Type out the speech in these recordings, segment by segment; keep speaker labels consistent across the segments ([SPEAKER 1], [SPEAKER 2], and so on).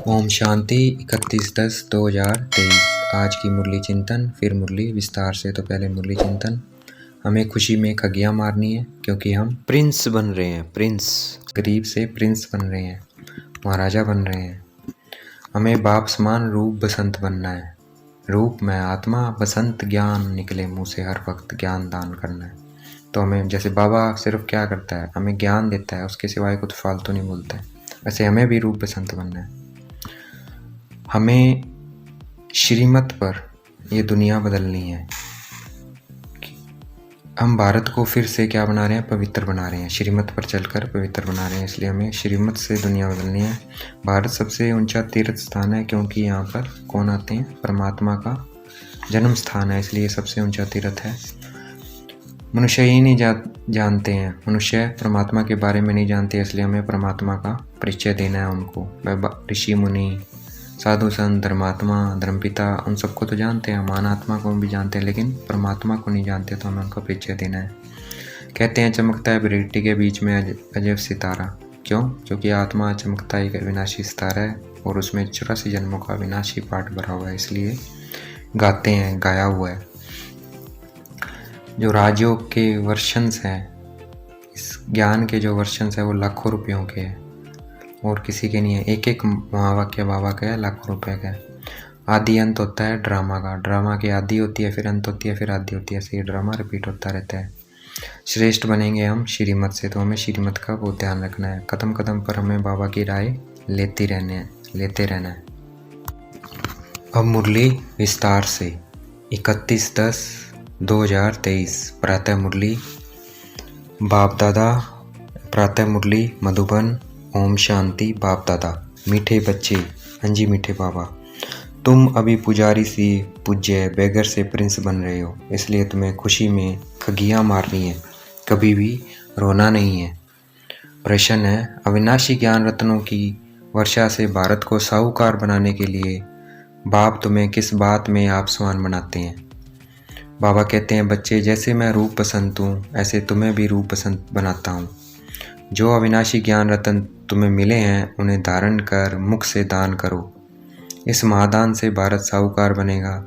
[SPEAKER 1] ओम शांति 31/10/2023। आज की मुरली चिंतन, फिर मुरली विस्तार से। तो पहले मुरली चिंतन। हमें खुशी में खगियाँ मारनी है क्योंकि हम प्रिंस बन रहे हैं। प्रिंस, गरीब से प्रिंस बन रहे हैं, महाराजा बन रहे हैं। हमें बाप समान रूप बसंत बनना है। रूप में आत्मा बसंत ज्ञान निकले मुँह से, हर वक्त ज्ञान दान करना है। तो हमें जैसे बाबा सिर्फ क्या करता है, हमें ज्ञान देता है, उसके सिवाय कुछ फालतू नहीं बोलता है, वैसे हमें भी रूप बसंत बनना है। हमें श्रीमत पर ये दुनिया बदलनी है। हम भारत को फिर से क्या बना रहे हैं, पवित्र बना रहे हैं। श्रीमत पर चलकर पवित्र बना रहे हैं, इसलिए हमें श्रीमत से दुनिया बदलनी है। भारत सबसे ऊंचा तीर्थ स्थान है क्योंकि यहाँ पर कौन आते हैं, परमात्मा का जन्म स्थान है, इसलिए सबसे ऊंचा तीर्थ है। मनुष्य ही नहीं जानते हैं, मनुष्य परमात्मा के बारे में नहीं जानते, इसलिए हमें परमात्मा का परिचय देना है उनको। ऋषि मुनि, साधु संत, धर्मात्मा, धर्मपिता, उन सबको तो जानते हैं, मानात्मा को भी जानते हैं, लेकिन परमात्मा को नहीं जानते, तो हमें उनका परिचय देना है। कहते हैं चमकता है वृष्टि के बीच में अजब सितारा। क्यों? क्योंकि आत्मा चमकता एक विनाशी सितारा है और उसमें 84 जन्मों का विनाशी पाठ भरा हुआ है, इसलिए गाते हैं, गाया हुआ है। जो राजयोग के वर्षन्स हैं, इस ज्ञान के जो वर्षन्स हैं वो लाखों रुपयों के हैं और किसी के नहीं है। एक एक महावाक्य बाबा का है, लाखों रुपए का है। आदि अंत होता है ड्रामा का, ड्रामा की आदि होती है, फिर अंत होती है, फिर आदि होती है, ऐसे ये ड्रामा रिपीट होता रहता है। श्रेष्ठ बनेंगे हम श्रीमत से, तो हमें श्रीमत का बहुत ध्यान रखना है। कदम कदम पर हमें बाबा की राय लेते रहना है। अब मुरली विस्तार से 31/10/2023 प्रातः मुरली बाप दादा। प्रातः मुरली मधुबन। ओम शांति। बाप दादा, मीठे बच्चे, हाँ जी मीठे बाबा, तुम अभी पुजारी सी पूज्य बेगर से प्रिंस बन रहे हो, इसलिए तुम्हें खुशी में खगियाँ मारनी है, कभी भी रोना नहीं है। प्रश्न है, अविनाशी ज्ञान रत्नों की वर्षा से भारत को साहूकार बनाने के लिए बाप तुम्हें किस बात में आप समान बनाते हैं? बाबा कहते हैं, बच्चे जैसे मैं रूप पसंद हूँ ऐसे तुम्हें भी रूप पसंद बनाता हूँ। जो अविनाशी ज्ञान रत्न तुम्हें मिले हैं उन्हें धारण कर मुख से दान करो। इस महादान से भारत साहूकार बनेगा।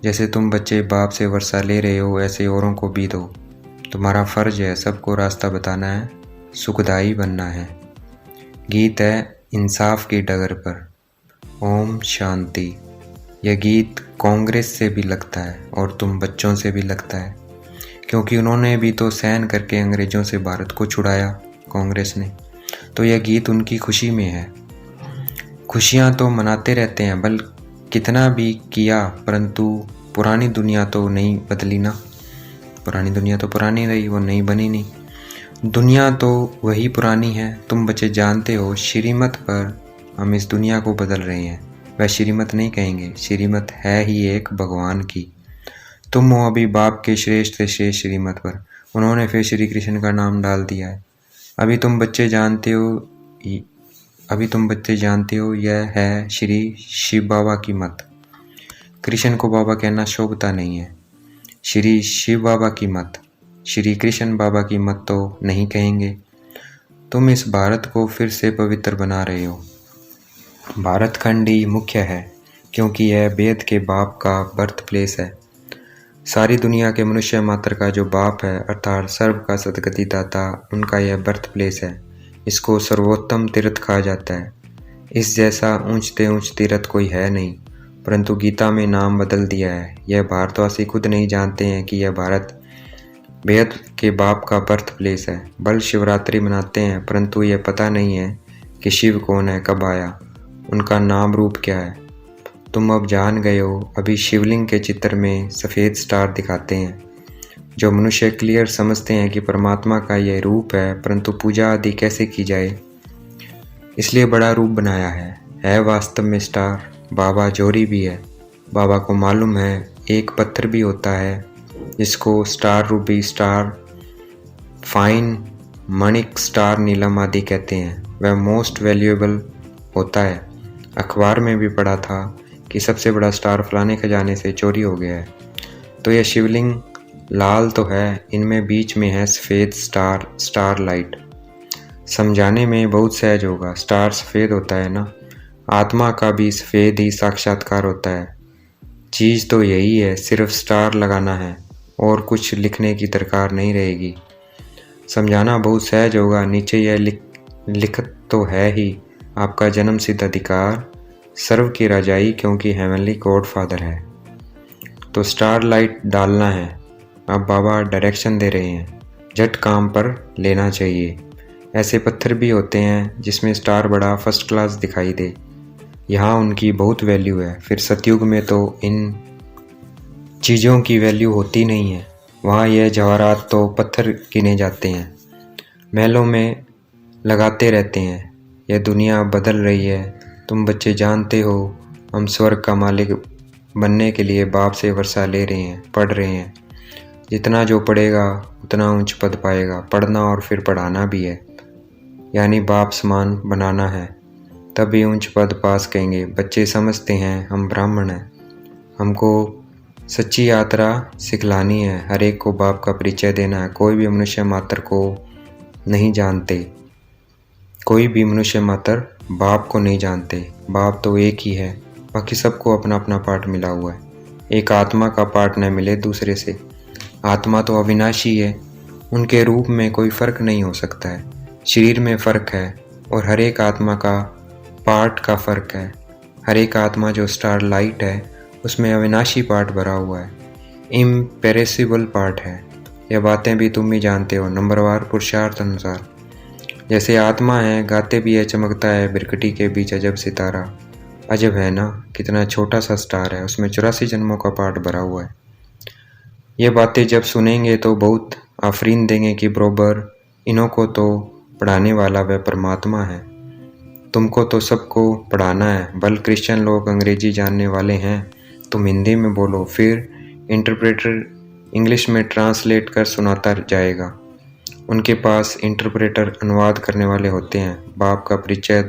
[SPEAKER 1] जैसे तुम बच्चे बाप से वर्षा ले रहे हो, ऐसे औरों को भी दो। तुम्हारा फर्ज है सबको रास्ता बताना है, सुखदाई बनना है। गीत है इंसाफ की डगर पर। ओम शांति। यह गीत कांग्रेस से भी लगता है और तुम बच्चों से भी लगता है, क्योंकि उन्होंने भी तो सहन करके अंग्रेजों से भारत को छुड़ाया, कांग्रेस ने। तो यह गीत उनकी खुशी में है। खुशियाँ तो मनाते रहते हैं, बल कितना भी किया, परंतु पुरानी दुनिया तो नहीं बदली ना। पुरानी दुनिया तो पुरानी रही, वो नहीं बनी नहीं। दुनिया तो वही पुरानी है। तुम बच्चे जानते हो श्रीमत पर हम इस दुनिया को बदल रहे हैं। वह श्रीमत नहीं कहेंगे, श्रीमत है ही एक भगवान की। तुम हो अभी बाप के श्रेष्ठ से श्रेष्ठ श्रीमत पर, उन्होंने फिर श्री कृष्ण का नाम डाल दिया है। अभी तुम बच्चे जानते हो यह है श्री शिव बाबा की मत। कृष्ण को बाबा कहना शोभता नहीं है। श्री शिव बाबा की मत, श्री कृष्ण बाबा की मत तो नहीं कहेंगे। तुम इस भारत को फिर से पवित्र बना रहे हो। भारत खंड ही मुख्य है क्योंकि यह वेद के बाप का बर्थ प्लेस है। सारी दुनिया के मनुष्य मात्र का जो बाप है, अर्थात सर्व का सदगति दाता, उनका यह बर्थ प्लेस है। इसको सर्वोत्तम तीर्थ कहा जाता है। इस जैसा ऊंचते ऊंच तीर्थ कोई है नहीं, परंतु गीता में नाम बदल दिया है। यह भारतवासी खुद नहीं जानते हैं कि यह भारत वेद के बाप का बर्थ प्लेस है। बल शिवरात्रि मनाते हैं, परंतु यह पता नहीं है कि शिव कौन है, कब आया, उनका नाम रूप क्या है। तुम अब जान गए हो। अभी शिवलिंग के चित्र में सफ़ेद स्टार दिखाते हैं। जो मनुष्य क्लियर समझते हैं कि परमात्मा का यह रूप है, परंतु पूजा आदि कैसे की जाए, इसलिए बड़ा रूप बनाया है वास्तव में स्टार। बाबा जोरी भी है। बाबा को मालूम है एक पत्थर भी होता है जिसको स्टार रूबी, स्टार फाइन, मणिक, स्टार नीलम आदि कहते हैं। वह मोस्ट वैल्यूएबल होता है। अखबार में भी पढ़ा था कि सबसे बड़ा स्टार फलाने खजाने से चोरी हो गया है। तो यह शिवलिंग लाल तो है, इनमें बीच में है सफ़ेद स्टार लाइट। समझाने में बहुत सहज होगा। स्टार सफ़ेद होता है ना, आत्मा का भी सफ़ेद ही साक्षात्कार होता है। चीज़ तो यही है, सिर्फ स्टार लगाना है और कुछ लिखने की दरकार नहीं रहेगी। समझाना बहुत सहज होगा। नीचे यह लिखत तो है ही, आपका जन्म सिद्ध अधिकार सर्व की रजाई, क्योंकि हेवनली गॉड फादर है। तो स्टार लाइट डालना है। अब बाबा डायरेक्शन दे रहे हैं, झट काम पर लेना चाहिए। ऐसे पत्थर भी होते हैं जिसमें स्टार बड़ा फर्स्ट क्लास दिखाई दे, यहाँ उनकी बहुत वैल्यू है। फिर सतयुग में तो इन चीज़ों की वैल्यू होती नहीं है, वहाँ यह जवाहरात तो पत्थर गिने जाते हैं, महलों में लगाते रहते हैं। यह दुनिया बदल रही है, तुम बच्चे जानते हो। हम स्वर्ग का मालिक बनने के लिए बाप से वर्षा ले रहे हैं, पढ़ रहे हैं। जितना जो पढ़ेगा उतना उच्च पद पाएगा। पढ़ना और फिर पढ़ाना भी है, यानी बाप समान बनाना है, तभी उच्च पद पास कहेंगे। बच्चे समझते हैं हम ब्राह्मण हैं, हमको सच्ची यात्रा सिखलानी है, हर एक को बाप का परिचय देना है। कोई भी मनुष्य मात्र को नहीं जानते, कोई भी मनुष्य मात्र बाप को नहीं जानते। बाप तो एक ही है, बाकी सबको अपना अपना पार्ट मिला हुआ है। एक आत्मा का पार्ट न मिले दूसरे से। आत्मा तो अविनाशी है, उनके रूप में कोई फ़र्क नहीं हो सकता है। शरीर में फ़र्क है और हर एक आत्मा का पार्ट का फ़र्क है। हर एक आत्मा जो स्टार लाइट है उसमें अविनाशी पार्ट भरा हुआ है, इम्पेरेसिबल पार्ट है। यह बातें भी तुम ही जानते हो, नंबरवार पुरुषार्थ अनुसार। जैसे आत्मा है, गाते भी है, चमकता है बिरकटी के बीच अजब सितारा। अजब है ना, कितना छोटा सा स्टार है, उसमें 84 जन्मों का पार्ट भरा हुआ है। ये बातें जब सुनेंगे तो बहुत आफरीन देंगे कि बरोबर इन्हों को तो पढ़ाने वाला वह परमात्मा है, तुमको तो सबको पढ़ाना है। बल क्रिश्चियन लोग अंग्रेजी जानने वाले हैं, तुम हिंदी में बोलो, फिर इंटरप्रेटर इंग्लिश में ट्रांसलेट कर सुनाता जाएगा। उनके पास इंटरप्रेटर अनुवाद करने वाले होते हैं। बाप का परिचय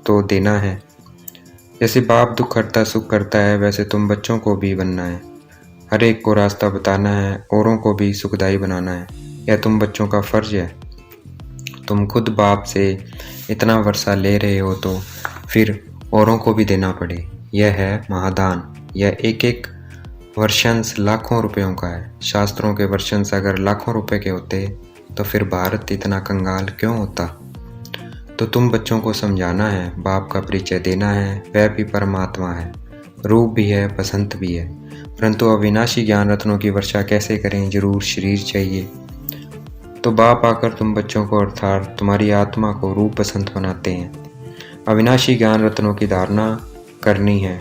[SPEAKER 1] तो देना है। जैसे बाप दुख हरता सुख करता है, वैसे तुम बच्चों को भी बनना है। हर एक को रास्ता बताना है, औरों को भी सुखदायी बनाना है। यह तुम बच्चों का फ़र्ज है। तुम खुद बाप से इतना वर्षा ले रहे हो तो फिर औरों को भी देना पड़े। यह है महादान। यह एक एक वर्षंस लाखों रुपयों का है। शास्त्रों के वर्षंस अगर लाखों रुपए के होते तो फिर भारत इतना कंगाल क्यों होता। तो तुम बच्चों को समझाना है, बाप का परिचय देना है। वह भी परमात्मा है, रूप भी है, बसंत भी है। परंतु अविनाशी ज्ञान रत्नों की वर्षा कैसे करें, जरूर शरीर चाहिए। तो बाप आकर तुम बच्चों को अर्थात तुम्हारी आत्मा को रूप बसंत बनाते हैं। अविनाशी ज्ञान रत्नों की धारणा करनी है,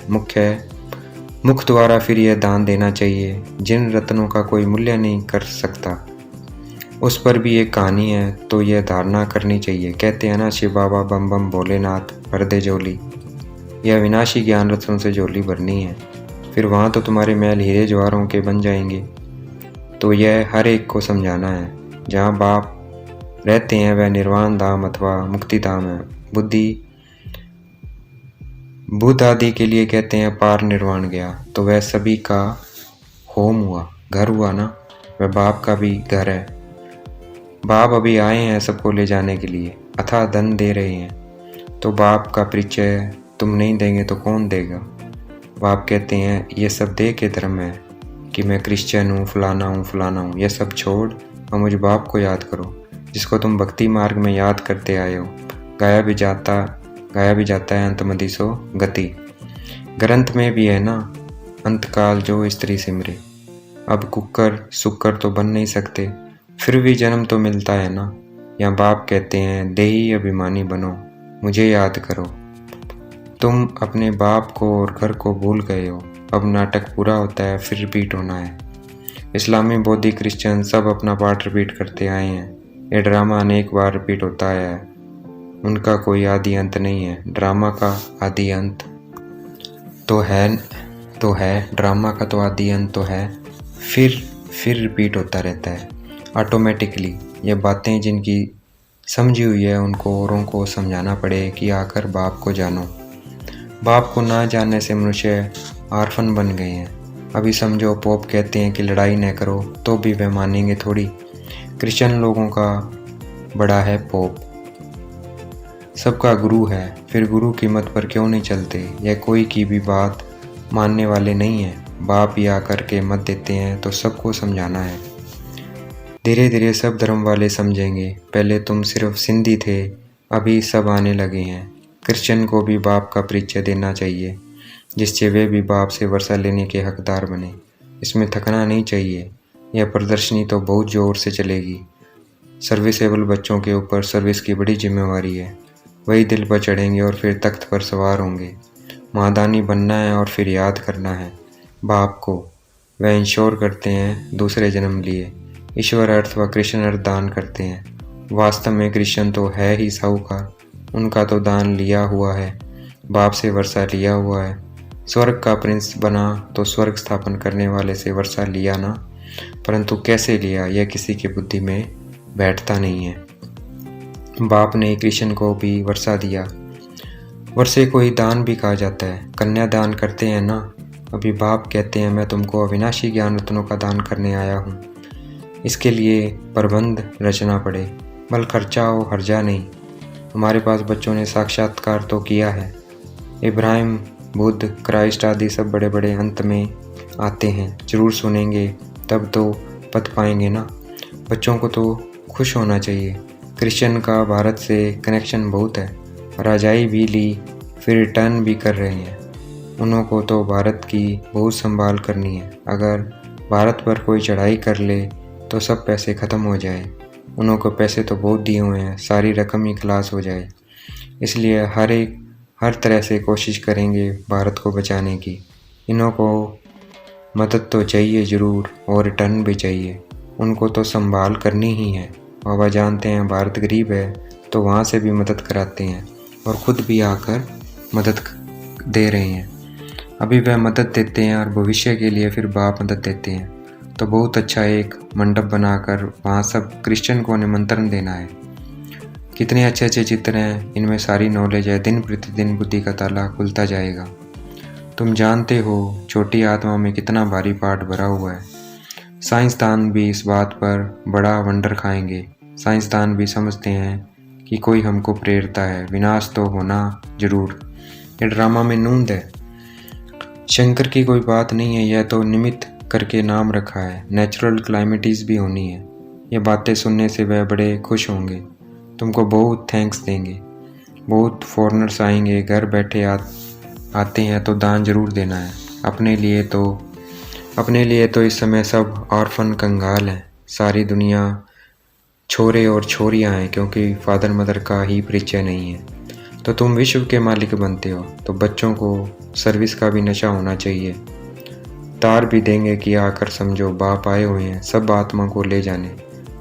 [SPEAKER 1] मुख द्वारा फिर यह दान देना चाहिए। जिन रत्नों का कोई मूल्य नहीं कर सकता, उस पर भी एक कहानी है, तो यह धारणा करनी चाहिए। कहते हैं ना, शिव बाबा बम बम भोलेनाथ भर दे झोली। यह अविनाशी ज्ञान रत्नों से झोली भरनी है, फिर वहाँ तो तुम्हारे महल हीरे जवाहरों के बन जाएंगे। तो यह हर एक को समझाना है। जहाँ बाप रहते हैं वह निर्वाण धाम अथवा मुक्ति धाम है। बुद्ध आदि के लिए कहते हैं पार निर्वाण गया, तो वह सभी का होम हुआ, घर हुआ ना, वह बाप का भी घर है। बाप अभी आए हैं सबको ले जाने के लिए, अथाह धन दे रहे हैं। तो बाप का परिचय तुम नहीं देंगे तो कौन देगा। बाप कहते हैं ये सब दे के धर्म है कि मैं क्रिश्चियन हूँ, फलाना हूँ। यह सब छोड़ और मुझ बाप को याद करो, जिसको तुम भक्ति मार्ग में याद करते आए हो। गाया भी जाता है अंतमदिसो गति। ग्रंथ में भी है ना, अंतकाल जो स्त्री सिमरे। अब कुकर सुक्कर तो बन नहीं सकते, फिर भी जन्म तो मिलता है ना। या बाप कहते हैं देही अभिमानी बनो, मुझे याद करो। तुम अपने बाप को और घर को भूल गए हो। अब नाटक पूरा होता है, फिर रिपीट होना है। इस्लामी, बौद्धी, क्रिश्चियन सब अपना पार्ट रिपीट करते आए हैं। ये ड्रामा अनेक बार रिपीट होता आया है, उनका कोई आदि अंत नहीं है। ड्रामा का आदि अंत तो है, ड्रामा का तो आदि अंत तो है, फिर रिपीट होता रहता है ऑटोमेटिकली। ये बातें जिनकी समझी हुई है उनको औरों को समझाना पड़े कि आकर बाप को जानो। बाप को ना जानने से मनुष्य आर्फन बन गए हैं। अभी समझो पोप कहते हैं कि लड़ाई न करो, तो भी वे मानेंगे थोड़ी। क्रिश्चियन लोगों का बड़ा है पोप, सबका गुरु है, फिर गुरु की मत पर क्यों नहीं चलते। यह कोई की भी बात मानने वाले नहीं हैं। बाप ही आकर के मत देते हैं तो सबको समझाना है। धीरे धीरे सब धर्म वाले समझेंगे। पहले तुम सिर्फ सिंधी थे, अभी सब आने लगे हैं। क्रिश्चियन को भी बाप का परिचय देना चाहिए, जिससे वे भी बाप से वर्षा लेने के हकदार बने। इसमें थकना नहीं चाहिए। यह प्रदर्शनी तो बहुत ज़ोर से चलेगी। सर्विसेबल बच्चों के ऊपर सर्विस की बड़ी जिम्मेवारी है। वही दिल पर चढ़ेंगे और फिर तख्त पर सवार होंगे। महादानी बनना है और फिर याद करना है बाप को। वह इंश्योर करते हैं दूसरे जन्म लिए। ईश्वर अर्थ व कृष्ण अर्थ दान करते हैं। वास्तव में कृष्ण तो है ही साहूकार। उनका तो दान लिया हुआ है, बाप से वर्षा लिया हुआ है। स्वर्ग का प्रिंस बना तो स्वर्ग स्थापन करने वाले से वर्षा लिया ना, परंतु कैसे लिया यह किसी की बुद्धि में बैठता नहीं है। बाप ने कृष्ण को भी वर्षा दिया। वर्षे को ही दान भी कहा जाता है। कन्या दान करते हैं ना। अभी बाप कहते हैं मैं तुमको अविनाशी ज्ञान रत्नों का दान करने आया हूँ। इसके लिए प्रबंध रचना पड़े, बल खर्चा हो हर्जा नहीं। हमारे पास बच्चों ने साक्षात्कार तो किया है। इब्राहिम, बुद्ध, क्राइस्ट आदि सब बड़े बड़े अंत में आते हैं। जरूर सुनेंगे तब तो पथ पाएंगे ना। बच्चों को तो खुश होना चाहिए। क्रिश्चियन का भारत से कनेक्शन बहुत है। राजाई भी ली, फिर रिटर्न भी कर रहे हैं। उन्हों को तो भारत की बहुत संभाल करनी है। अगर भारत पर कोई चढ़ाई कर ले तो सब पैसे ख़त्म हो जाए। उन्हों को पैसे तो बहुत दिए हुए हैं, सारी रकम ही खलास हो जाए। इसलिए हर तरह से कोशिश करेंगे भारत को बचाने की। इन्हों को मदद तो चाहिए ज़रूर, और रिटर्न भी चाहिए। उनको तो संभाल करनी ही है। बाबा जानते हैं भारत गरीब है, तो वहाँ से भी मदद कराते हैं और ख़ुद भी आकर मदद दे रहे हैं। अभी वह मदद देते हैं और भविष्य के लिए फिर बाप मदद देते हैं। तो बहुत अच्छा एक मंडप बनाकर वहाँ सब क्रिश्चियन को निमंत्रण देना है। कितने अच्छे अच्छे चित्र हैं, इनमें सारी नॉलेज है। दिन प्रतिदिन बुद्धि का ताला खुलता जाएगा। तुम जानते हो छोटी आत्मा में कितना भारी पाठ भरा हुआ है। साइंसदान भी इस बात पर बड़ा वंडर खाएंगे। साइंसदान भी समझते हैं कि कोई हमको प्रेरता है। विनाश तो होना जरूर। ये ड्रामा में नूंद है। शंकर की कोई बात नहीं है, यह तो निमित्त करके नाम रखा है। नेचुरल क्लाइमेटीज भी होनी है। ये बातें सुनने से वह बड़े खुश होंगे, तुमको बहुत थैंक्स देंगे। बहुत फॉरेनर्स आएंगे, घर बैठे आते हैं तो दान जरूर देना है। अपने लिए तो इस समय सब ऑर्फन कंगाल हैं। सारी दुनिया छोरे और छोरियां हैं, क्योंकि फादर मदर का ही परिचय नहीं है। तो तुम विश्व के मालिक बनते हो, तो बच्चों को सर्विस का भी नशा होना चाहिए। तार भी देंगे कि आकर समझो बाप आए हुए हैं सब आत्मा को ले जाने।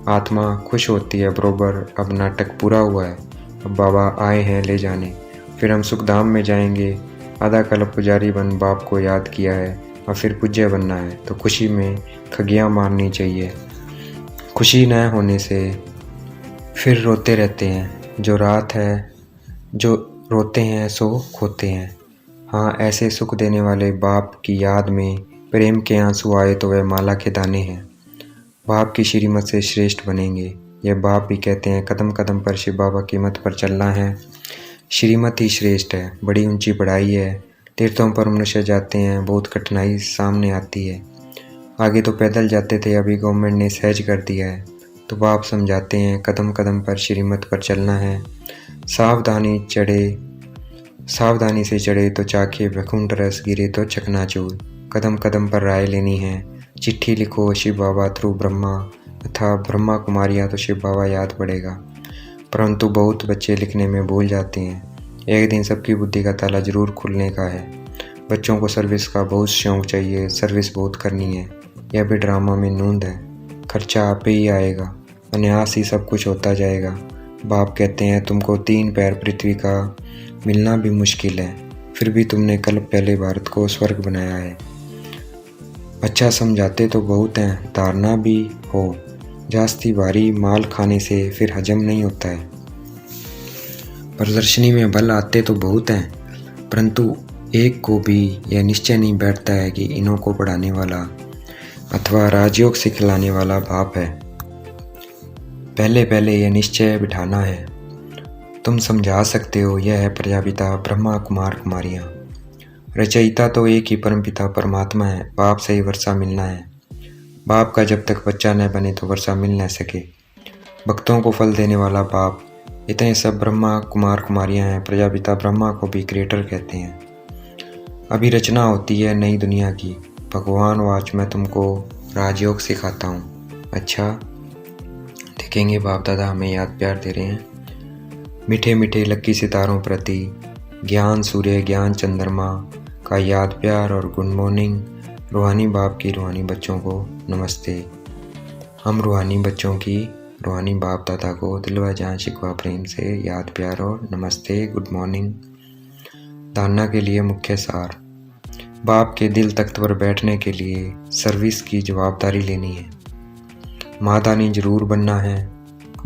[SPEAKER 1] आत्मा खुश होती है बरोबर। अब नाटक पूरा हुआ है, अब बाबा आए हैं ले जाने। फिर हम सुखधाम में जाएंगे। आधा कल्प पुजारी बन बाप को याद किया है, और फिर पूज्य बनना है। तो खुशी में खगियाँ मारनी चाहिए। खुशी न होने से फिर रोते रहते हैं। जो रात है, जो रोते हैं सो खोते हैं। हाँ, ऐसे सुख देने वाले बाप की याद में प्रेम के आंसू आए तो वह माला के दाने हैं। बाप की श्रीमत से श्रेष्ठ बनेंगे। यह बाप भी कहते हैं कदम कदम पर शिव बाबा की मत पर चलना है। श्रीमत ही श्रेष्ठ है। बड़ी ऊंची पढ़ाई है। तीर्थों पर मनुष्य जाते हैं, बहुत कठिनाई सामने आती है। आगे तो पैदल जाते थे, अभी गवर्नमेंट ने सहज कर दिया है। तो बाप समझाते हैं कदम कदम पर श्रीमत पर चलना है। सावधानी से चढ़े तो चाके, वैकुंठ रस गिरे तो चकनाचूर। कदम कदम पर राय लेनी है। चिट्ठी लिखो शिव बाबा थ्रू ब्रह्मा, तथा ब्रह्मा कुमारियाँ तो शिव बाबा याद पड़ेगा। परंतु बहुत बच्चे लिखने में भूल जाते हैं। एक दिन सबकी बुद्धि का ताला जरूर खुलने का है। बच्चों को सर्विस का बहुत शौक चाहिए। सर्विस बहुत करनी है। यह भी ड्रामा में नूंद है। खर्चा आप ही आएगा, अन्यास ही सब कुछ होता जाएगा। बाप कहते हैं तुमको 3 पैर पृथ्वी का मिलना भी मुश्किल है, फिर भी तुमने कल पहले भारत को स्वर्ग बनाया है। अच्छा समझाते तो बहुत हैं, धारणा भी हो। जास्ती भारी माल खाने से फिर हजम नहीं होता है। प्रदर्शनी में बल आते तो बहुत हैं, परंतु एक को भी यह निश्चय नहीं बैठता है कि इन्हों को पढ़ाने वाला अथवा राजयोग सिखलाने वाला बाप है। पहले यह निश्चय बिठाना है। तुम समझा सकते हो, यह है प्रजापिता ब्रह्मा कुमार कुमारियाँ। रचयिता तो एक ही परमपिता परमात्मा है। बाप से ही वर्षा मिलना है। बाप का जब तक बच्चा न बने तो वर्षा मिल न सके। भक्तों को फल देने वाला बाप। इतने सब ब्रह्मा कुमार कुमारियाँ हैं। प्रजापिता ब्रह्मा को भी क्रिएटर कहते हैं। अभी रचना होती है नई दुनिया की। भगवान वाच मैं तुमको राजयोग सिखाता हूँ। अच्छा, देखेंगे बाप दादा हमें याद प्यार दे रहे हैं। मीठे मीठे लक्की सितारों प्रति ज्ञान सूर्य ज्ञान चंद्रमा का याद प्यार और गुड मॉर्निंग। रूहानी बाप की रूहानी बच्चों को नमस्ते। हम रूहानी बच्चों की रूहानी बाप दादा को दिल व जान शिकवा प्रेम से याद प्यार और नमस्ते गुड मॉर्निंग। धारणा के लिए मुख्य सार। बाप के दिल तख्त पर बैठने के लिए सर्विस की जवाबदारी लेनी है। मादानी जरूर बनना है।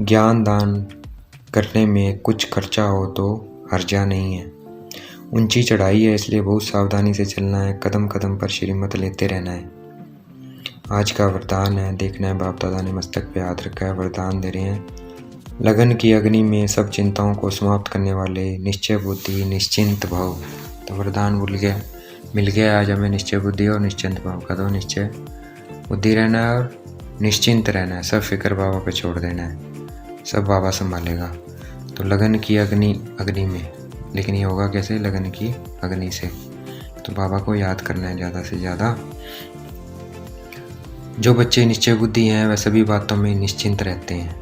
[SPEAKER 1] ज्ञान दान करने में कुछ खर्चा हो तो हर्जा नहीं है। ऊंची चढ़ाई है इसलिए बहुत सावधानी से चलना है। कदम कदम पर श्रीमत लेते रहना है। आज का वरदान है, देखना है बाप दादा ने मस्तक पे हाथ रखा है। वरदान दे रहे हैं, लगन की अग्नि में सब चिंताओं को समाप्त करने वाले निश्चय बुद्धि निश्चिंत भाव। तो वरदान मिल गया आज हमें निश्चय बुद्धि और निश्चिंत भाव का। तो निश्चय बुद्धि रहना है और निश्चिंत रहना है। सब फिक्र बाबा पे छोड़ देना है, सब बाबा संभालेगा। तो लगन की अग्नि में, लेकिन ये होगा कैसे? लगन की अग्नि से। तो बाबा को याद करना है ज़्यादा से ज़्यादा। जो बच्चे निश्चय बुद्धि हैं वह सभी बातों में निश्चिंत रहते हैं।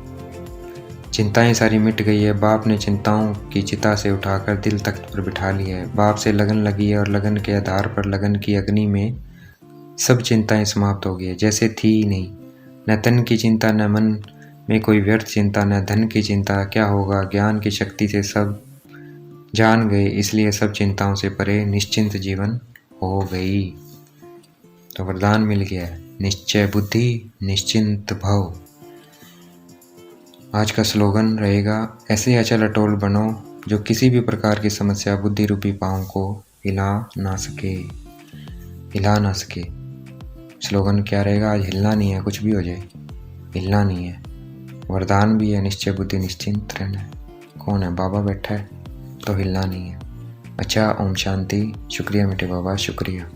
[SPEAKER 1] चिंताएं सारी मिट गई है। बाप ने चिंताओं की चिता से उठाकर दिल तख्त पर बिठा लिया है। बाप से लगन लगी है और लगन के आधार पर लगन की अग्नि में सब चिंताएं समाप्त हो गई है, जैसे थी ही नहीं। न तन की चिंता, न मन में कोई व्यर्थ चिंता, न धन की चिंता। क्या होगा? ज्ञान की शक्ति से सब जान गए, इसलिए सब चिंताओं से परे निश्चिंत जीवन हो गई। तो वरदान मिल गया है, निश्चय बुद्धि निश्चिंत भव। आज का स्लोगन रहेगा, ऐसे अचल अटोल बनो जो किसी भी प्रकार की समस्या बुद्धि रूपी पाँव को हिला ना सके। स्लोगन क्या रहेगा? आज हिलना नहीं है, कुछ भी हो जाए हिलना नहीं है। वरदान भी है, निश्चय बुद्धि निश्चिंत रहना है। कौन है? बाबा बैठा है तो हिलना नहीं है। अच्छा, ओम शांति। शुक्रिया मीठे बाबा, शुक्रिया।